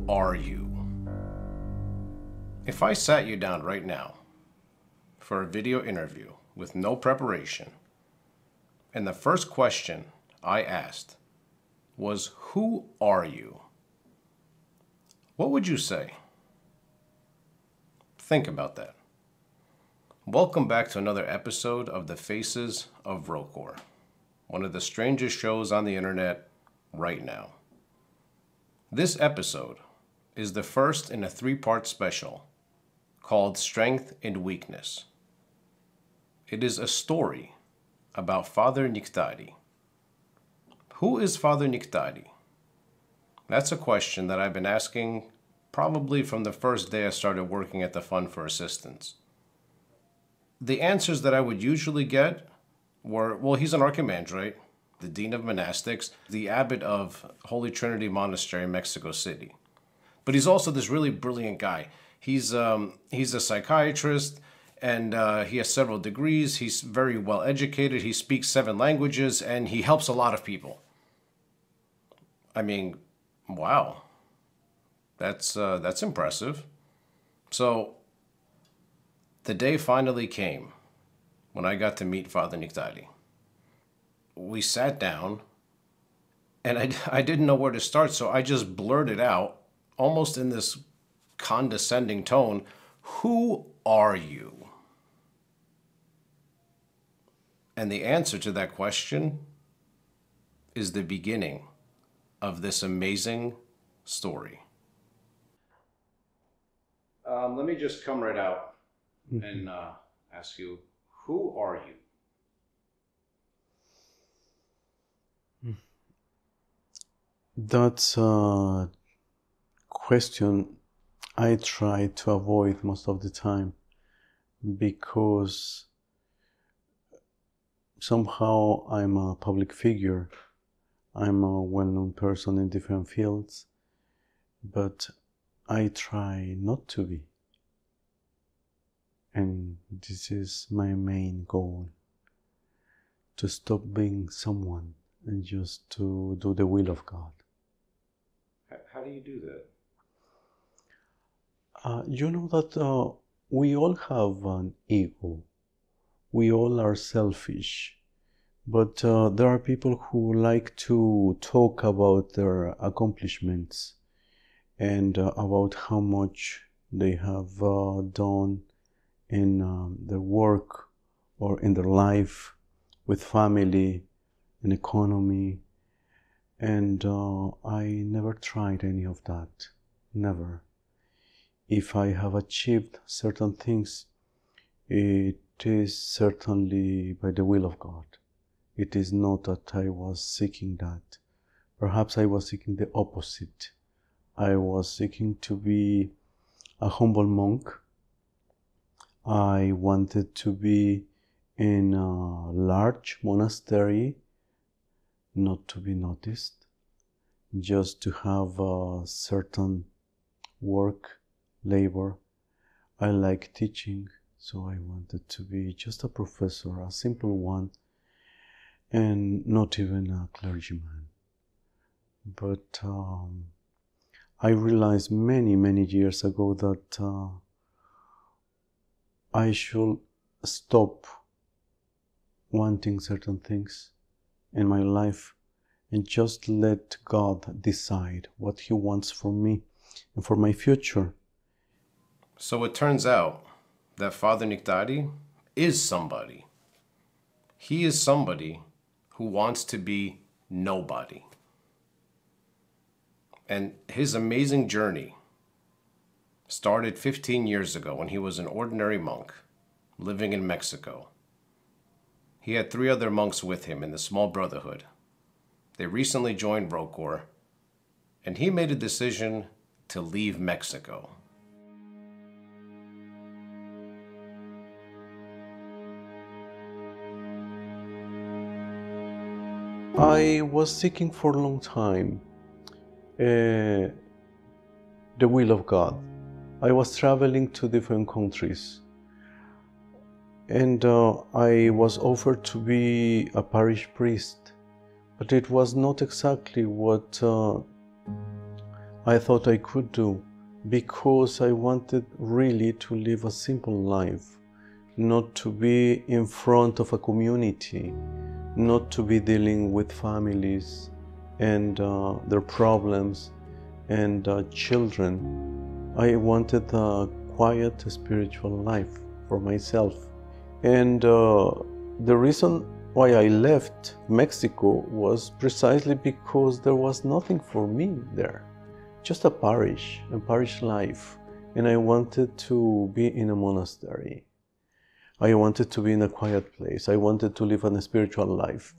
are you? If I sat you down right now for a video interview with no preparation, and the first question I asked was, who are you? What would you say? Think about that. Welcome back to another episode of The Faces of ROCOR, one of the strangest shows on the internet right now. This episode is the first in a three-part special called Strength and Weakness. It is a story about Father Niktari. Who is Father Niktari? That's a question that I've been asking probably from the first day I started working at the Fund for Assistance. The answers that I would usually get were, well, he's an archimandrite, the dean of monastics, the abbot of Holy Trinity Monastery in Mexico City. But he's also this really brilliant guy. He's a psychiatrist, and he has several degrees. He's very well educated. He speaks 7 languages, and he helps a lot of people. I mean, wow, that's impressive. So the day finally came when I got to meet Father Niktari. We sat down, and I didn't know where to start, so I just blurted out, almost in this condescending tone, who are you? And the answer to that question is the beginning of this amazing story. Let me just come right out and ask you, who are you? That's a question I try to avoid most of the time, because somehow I'm a public figure. I'm a well-known person in different fields, but I try not to be. And this is my main goal, to stop being someone and just to do the will of God. How do you do that? You know that we all have an ego. We all are selfish. But there are people who like to talk about their accomplishments and about how much they have done in their work or in their life, with family and economy. And I never tried any of that. Never. If I have achieved certain things, it is certainly by the will of God. It is not that I was seeking that. Perhaps I was seeking the opposite. I was seeking to be a humble monk. I wanted to be in a large monastery, not to be noticed, just to have a certain work, labor. I like teaching, so I wanted to be just a professor, a simple one, and not even a clergyman. But I realized many years ago that I should stop wanting certain things in my life and just let God decide what He wants for me and for my future. So it turns out that Father Niktari is somebody. He is somebody who wants to be nobody. And his amazing journey started 15 years ago when he was an ordinary monk living in Mexico. He had 3 other monks with him in the small brotherhood. They recently joined ROCOR, and he made a decision to leave Mexico. I was seeking for a long time the will of God. I was traveling to different countries, and I was offered to be a parish priest, but it was not exactly what I thought I could do, because I wanted really to live a simple life, not to be in front of a community, not to be dealing with families and their problems and children. I wanted a quiet spiritual life for myself. And the reason why I left Mexico was precisely because there was nothing for me there. Just a parish life. And I wanted to be in a monastery. I wanted to be in a quiet place. I wanted to live a spiritual life.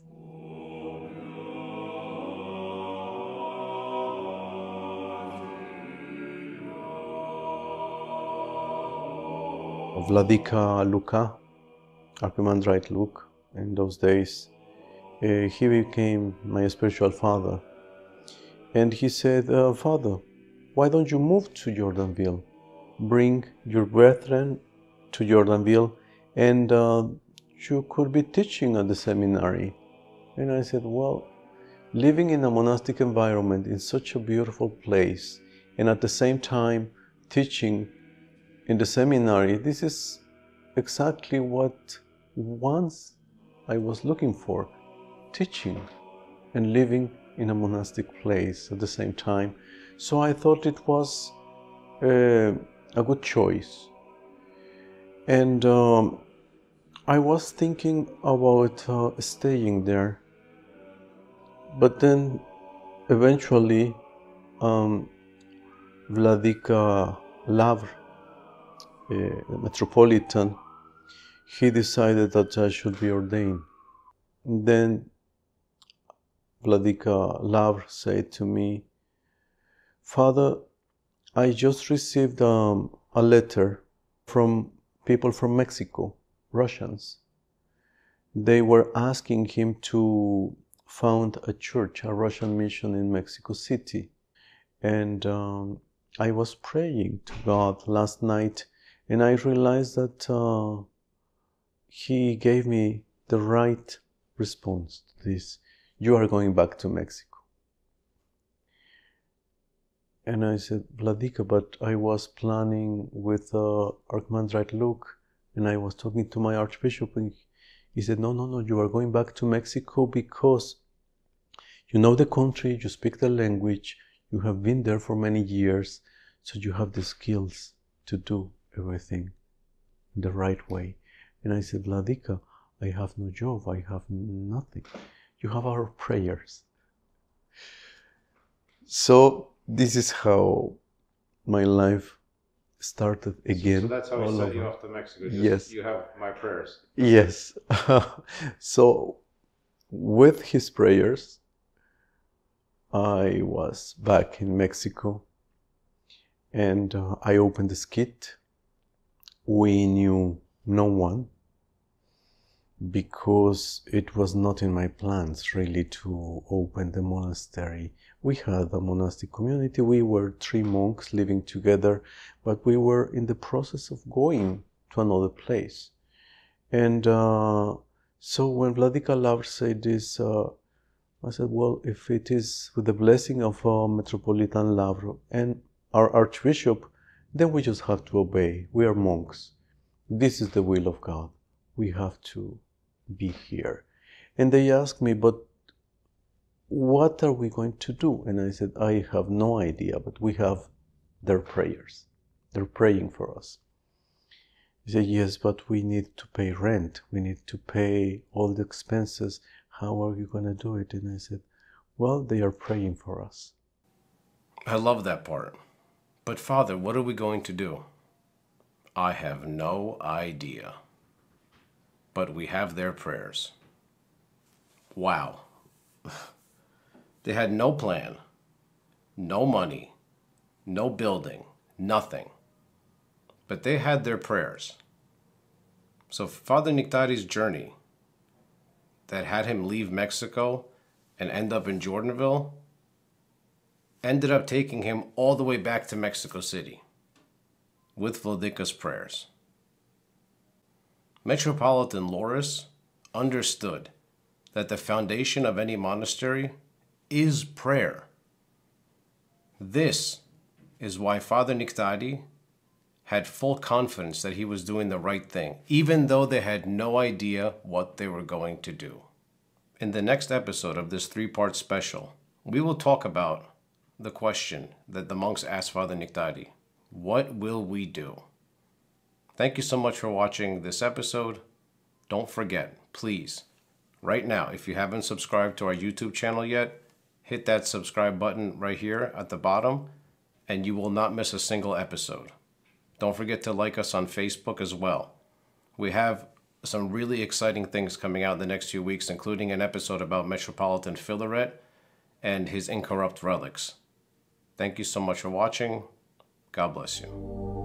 Vladika Luka, Archimandrite Luke, in those days, he became my spiritual father. And he said, Father, why don't you move to Jordanville? Bring your brethren to Jordanville, and you could be teaching at the seminary. And I said, well, living in a monastic environment in such a beautiful place, and at the same time teaching in the seminary, this is exactly what once I was looking for, teaching and living in a monastic place at the same time. So I thought it was a good choice. And I was thinking about staying there. But then eventually Vladika Lavr, the Metropolitan, he decided that I should be ordained. Then Vladika Lavr said to me, Father, I just received a letter from people from Mexico, Russians. They were asking him to found a church, a Russian mission in Mexico City. And I was praying to God last night, and I realized that He gave me the right response to this. You are going back to Mexico. And I said, Vladika, but I was planning with Archimandrite Luke, and I was talking to my Archbishop, and he said, no, you are going back to Mexico because you know the country, you speak the language, you have been there for many years, so you have the skills to do everything in the right way. And I said, Vladika, I have no job, I have nothing. You have our prayers. So this is how my life started again. So that's how he sent you off to Mexico. Yes. You have my prayers. Yes. So with his prayers, I was back in Mexico, and I opened the skit. We knew no one, because it was not in my plans really to open the monastery. We had a monastic community. We were 3 monks living together, but we were in the process of going to another place. And so when Vladika Lavr said this, I said, well, if it is with the blessing of Metropolitan Lavr and our Archbishop, then we just have to obey. We are monks. This is the will of God. We have to be here. And they asked me, but what are we going to do? And I said, I have no idea, but we have their prayers. They're praying for us. He said, yes, but we need to pay rent. We need to pay all the expenses. How are you going to do it? And I said, well, they are praying for us. I love that part. But Father, what are we going to do? I have no idea. But we have their prayers. Wow. They had no plan, no money, no building, nothing. But they had their prayers. So Father Nictari's journey that had him leave Mexico and end up in Jordanville ended up taking him all the way back to Mexico City with Vladika's prayers. Metropolitan Loris understood that the foundation of any monastery is prayer. This is why Father Niktadi had full confidence that he was doing the right thing, even though they had no idea what they were going to do. In the next episode of this 3-part special, we will talk about the question that the monks asked Father Niktadi. What will we do? Thank you so much for watching this episode. Don't forget, please, right now, if you haven't subscribed to our YouTube channel yet, hit that subscribe button right here at the bottom, and you will not miss a single episode. Don't forget to like us on Facebook as well. We have some really exciting things coming out in the next few weeks, including an episode about Metropolitan Filaret and his incorrupt relics. Thank you so much for watching. God bless you.